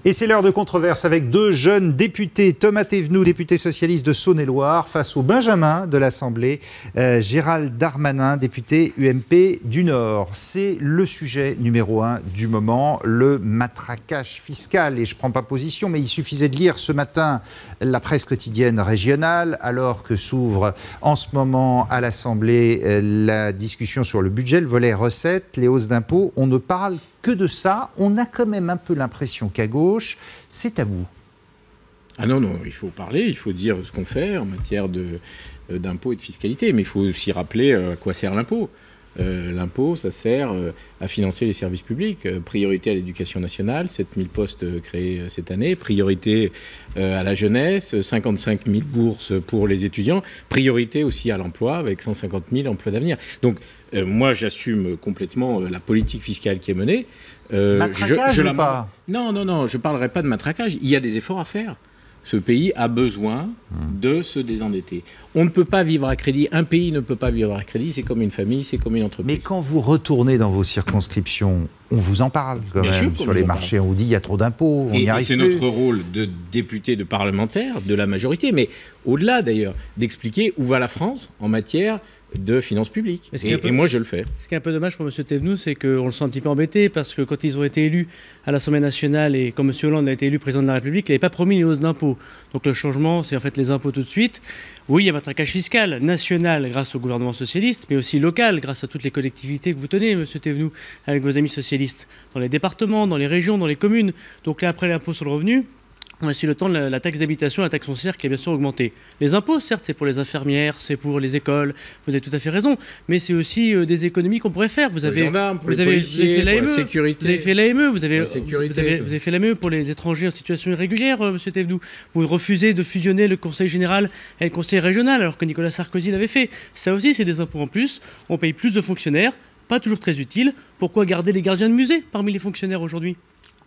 Et c'est l'heure de controverse avec deux jeunes députés, Thomas Thévenoud, député socialiste de Saône-et-Loire, face au Benjamin de l'Assemblée, Gérald Darmanin, député UMP du Nord. C'est le sujet numéro 1 du moment, le matraquage fiscal. Et je ne prends pas position, mais il suffisait de lire ce matin la presse quotidienne régionale, alors que s'ouvre en ce moment à l'Assemblée la discussion sur le budget, le volet recettes, les hausses d'impôts. On ne parle que de ça. On a quand même un peu l'impression qu'à gauche, c'est tabou. Ah non, non, il faut parler, il faut dire ce qu'on fait en matière d'impôts et de fiscalité. Mais il faut aussi rappeler à quoi sert l'impôt. L'impôt, ça sert à financer les services publics. Priorité à l'éducation nationale, 7000 postes créés cette année. Priorité à la jeunesse, 55 000 bourses pour les étudiants. Priorité aussi à l'emploi, avec 150 000 emplois d'avenir. Donc, moi, j'assume complètement la politique fiscale qui est menée. Matraquage ou pas ? Non, non, non, je ne parlerai pas de matraquage. Il y a des efforts à faire. Ce pays a besoin de se désendetter. On ne peut pas vivre à crédit. Un pays ne peut pas vivre à crédit. C'est comme une famille, c'est comme une entreprise. Mais quand vous retournez dans vos circonscriptions, on vous en parle quand même. Sur les marchés, on vous dit qu'il y a trop d'impôts, on n'y arrive plus. Et c'est notre rôle de député, de parlementaire, de la majorité, mais au-delà d'ailleurs, d'expliquer où va la France en matière de finances publiques. Et moi, je le fais. Ce qui est un peu dommage pour M. Thévenoud, c'est qu'on le sent un petit peu embêté, parce que quand ils ont été élus à l'Assemblée nationale, et quand M. Hollande a été élu président de la République, il n'avait pas promis les hausses d'impôts. Donc le changement, c'est en fait les impôts tout de suite. Oui, il y a un matraquage fiscal national grâce au gouvernement socialiste, mais aussi local grâce à toutes les collectivités que vous tenez, M. Thévenoud, avec vos amis socialistes, dans les départements, dans les régions, dans les communes. Donc là, après l'impôt sur le revenu, on a aussi le temps de la taxe d'habitation, la taxe foncière qui a bien sûr augmenté. Les impôts, certes, c'est pour les infirmières, c'est pour les écoles, vous avez tout à fait raison, mais c'est aussi des économies qu'on pourrait faire. Vous avez fait l'AME, vous avez fait l'AME, vous avez fait l'AME pour les étrangers en situation irrégulière, M. Thévenoud. Vous refusez de fusionner le Conseil général et le Conseil régional, alors que Nicolas Sarkozy l'avait fait. Ça aussi, c'est des impôts en plus. On paye plus de fonctionnaires, pas toujours très utiles. Pourquoi garder les gardiens de musée parmi les fonctionnaires aujourd'hui ?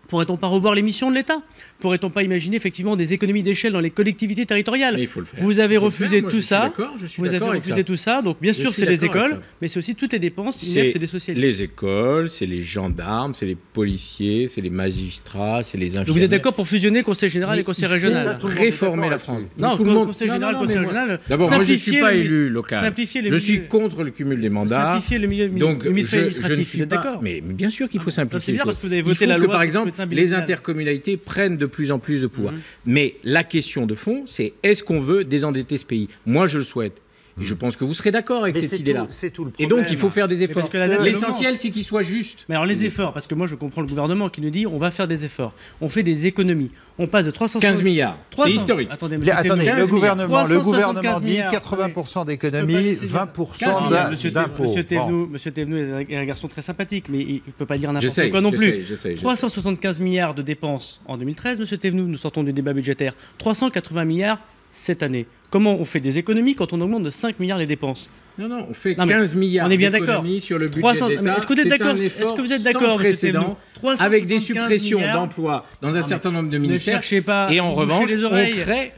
Pourrait-on pas revoir les missions de l'État ? Pourrait-on pas imaginer effectivement des économies d'échelle dans les collectivités territoriales ? Mais il faut le faire. Vous avez refusé tout ça. Vous avez refusé tout ça. Donc bien sûr, c'est les écoles, mais c'est aussi toutes les dépenses ineptes des socialistes. Les écoles, c'est les gendarmes, c'est les policiers, c'est les magistrats, c'est les infirmiers. Donc vous êtes d'accord pour fusionner Conseil général et Conseil régional ? Réformer la France. Non, tout le monde. Conseil général, Conseil régional. D'abord, moi je ne suis pas élu local. Je suis contre le cumul des mandats. Simplifier le milieu administratif. Vous êtes d'accord ? Mais bien sûr qu'il faut simplifier. C'est bien parce que vous avez voté la loi. Par exemple, les intercommunalités prennent de plus en plus de pouvoir. Mais la question de fond, c'est est-ce qu'on veut désendetter ce pays ? Moi, je le souhaite. Et je pense que vous serez d'accord avec cette idée-là. C'est tout le problème. Et donc, il faut faire des efforts. L'essentiel, c'est qu'ils soient justes. Mais alors, les efforts, parce que moi, je comprends le gouvernement qui nous dit on va faire des efforts. On fait des économies. On passe de 15 milliards. C'est historique. Attendez, le gouvernement dit 80% d'économies, 20% d'impôts. Monsieur Thévenoud est un garçon très sympathique, mais il ne peut pas dire n'importe quoi non plus. 375 milliards de dépenses en 2013, monsieur Thévenoud, nous sortons du débat budgétaire. 380 milliards cette année. Comment on fait des économies quand on augmente de 5 milliards les dépenses ? Non, non, on fait 15 milliards d'économies sur le budget d'État. Est-ce que vous êtes d'accord ? Est-ce que vous êtes d'accord, sans précédent, avec des suppressions d'emplois dans un certain nombre de ministères. Ne cherchez pas. Et en revanche, les oreilles. on crée.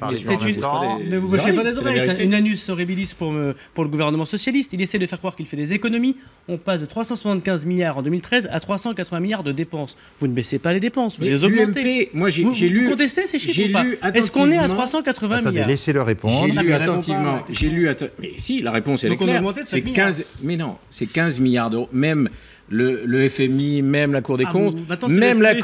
Ne vous bouchez pas les oreilles. C'est une anus horribilis pour le gouvernement socialiste. Il essaie de faire croire qu'il fait des économies. On passe de 375 milliards en 2013 à 380 milliards de dépenses. Vous ne baissez pas les dépenses, vous les augmentez. Moi, j'ai lu. Vous contestez ces chiffres ou pas ? Est-ce qu'on est à 380 milliards ? Attendez, laissez-le répondre. J'ai lu attentivement. Mais si, la réponse elle est claire. C'est 15. Mais non, c'est 15 milliards d'euros. Même le FMI, même la Cour des comptes, même la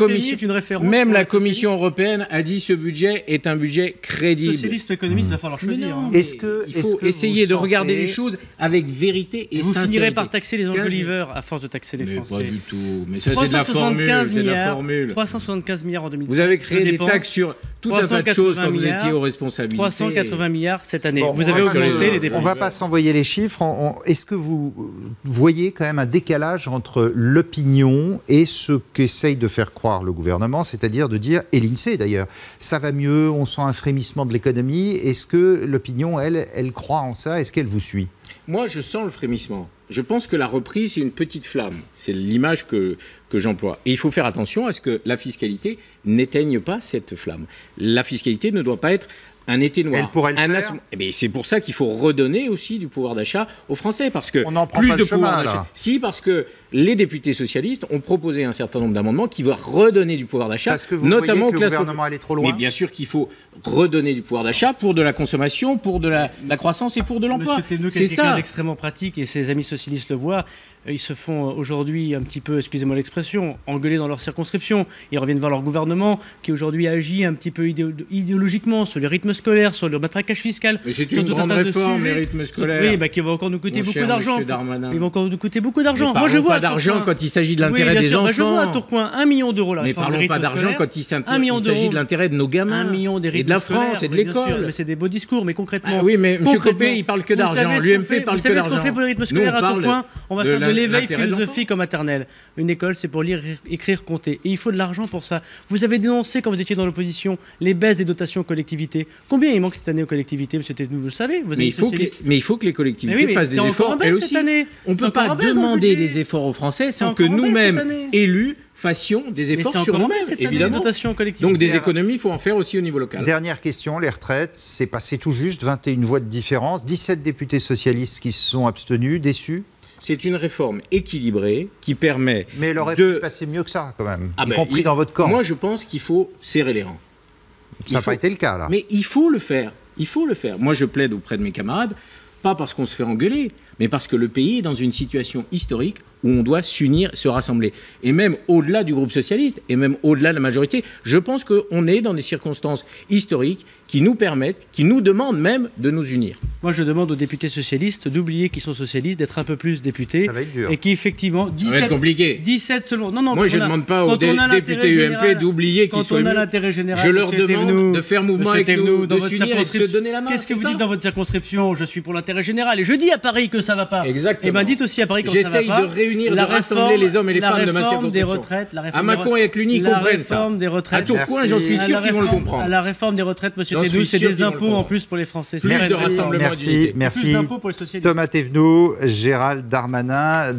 Commission européenne a dit ce budget est un budget crédible. Socialiste économiste, il va falloir choisir. Il faut essayer de regarder les choses avec vérité et sincérité. Vous finirez par taxer les enjoliveurs à force de taxer les Français. Pas du tout. Mais ça, c'est de la formule. 375 milliards en 2013. Vous avez créé des taxes sur tout un tas de choses quand vous étiez aux responsabilités. 380 milliards cette année. Vous avez augmenté les dépenses. On ne va pas s'envoyer les chiffres. Est-ce que vous voyez quand même un décalage entre l'opinion et ce qu'essaye de faire croire le gouvernement, c'est-à-dire de dire, et l'INSEE d'ailleurs, ça va mieux, on sent un frémissement de l'économie. Est-ce que l'opinion, elle croit en ça? Est-ce qu'elle vous suit? Moi, je sens le frémissement. Je pense que la reprise, c'est une petite flamme. C'est l'image que j'emploie. Et il faut faire attention à ce que la fiscalité n'éteigne pas cette flamme. La fiscalité ne doit pas être un été noir. Elle pourrait le faire. C'est pour ça qu'il faut redonner aussi du pouvoir d'achat aux Français, parce que on n'en prend plus pas de le chemin, pouvoir d'achat. là. Si, parce que les députés socialistes ont proposé un certain nombre d'amendements qui vont redonner du pouvoir d'achat, parce que vous notamment voyez que aux le classes gouvernement allait trop loin. Mais bien sûr qu'il faut redonner du pouvoir d'achat pour de la consommation, pour de la croissance et pour de l'emploi. Monsieur Thévenoud, C'est quelqu'un ça. d'extrêmement pratique, et ses amis socialistes le voient. Ils se font aujourd'hui un petit peu, excusez-moi l'expression, engueuler dans leur circonscription. Ils reviennent voir leur gouvernement qui aujourd'hui agit un petit peu idéologiquement sur le rythme scolaire, sur le matraquage fiscal. Mais c'est sur une tout un grande tas de réforme, sujets. les rythmes scolaires. Oui, qui va encore nous coûter Mon beaucoup cher d'argent. monsieur Darmanin. Il va encore nous coûter beaucoup d'argent. Moi, je vois pas d'argent quand il s'agit de l'intérêt des enfants. Je vois à Tourcoing 1 million d'euros la Mais réforme des parlons rythmes pas d'argent scolaires. quand il 1 million s'agit d'euros. de l'intérêt de nos gamins 1 million des et de la rythmes France scolaires, et de oui, bien sûr. l'école. Mais c'est des beaux discours, mais concrètement. Ah oui, mais M. concrètement, Copé, il parle que vous d'argent. savez ce qu'on L'UMP fait parle Vous que savez ce qu'on d'argent. fait pour les rythmes Nous, scolaires à parle Tourcoing? On va faire de l'éveil l'intérêt de philosophique en maternelle. Une école, c'est pour lire, écrire, compter. Et il faut de l'argent pour ça. Vous avez dénoncé, quand vous étiez dans l'opposition, les baisses des dotations aux collectivités. Combien il manque cette année aux collectivités, M. Thévenoud? Vous le savez, vous Mais il faut que les collectivités fassent des efforts. Elles aussi. On ne peut pas demander des efforts aux Français sans que nous-mêmes, élus, fassions des efforts sur nous-mêmes, évidemment. Donc des économies, il faut en faire aussi au niveau local. Dernière question, les retraites, c'est passé tout juste, 21 voix de différence, 17 députés socialistes qui se sont abstenus, déçus. C'est une réforme équilibrée qui permet Mais elle aurait pu passer mieux que ça, quand même, y compris dans votre camp. Moi, je pense qu'il faut serrer les rangs. Ça n'a pas été le cas, là. Mais il faut le faire. Il faut le faire. Moi, je plaide auprès de mes camarades, pas parce qu'on se fait engueuler, mais parce que le pays est dans une situation historique où on doit s'unir, se rassembler. Et même au-delà du groupe socialiste, et même au-delà de la majorité, je pense qu'on est dans des circonstances historiques qui nous permettent, qui nous demandent même de nous unir. Moi, je demande aux députés socialistes d'oublier qu'ils sont socialistes, d'être un peu plus députés. Ça va être dur. Et qu'effectivement, 17, ça va être compliqué. 17 seulement. Non, moi, je ne demande pas aux députés UMP d'oublier qu'ils soient unis. Quand on a l'intérêt général, je leur demande de faire mouvement avec nous, de s'unir et de se donner la main. Qu'est-ce que vous dites dans votre circonscription? Je suis pour l'intérêt général. Et je dis à Paris que ça va pas. Exactement. Et bien, dites aussi à Paris quand ça va pas. J'essaye de réunir, de rassembler les hommes et les femmes de ma circonscription. À Mâcon et à Cluny, ils comprennent ça. À Tourcoing, j'en suis sûr qu'ils vont le comprendre. La réforme des retraites, monsieur Thévenoud, c'est des impôts en plus pour les Français. Merci, Plus d'impôts Thomas Thévenoud, Gérald Darmanin.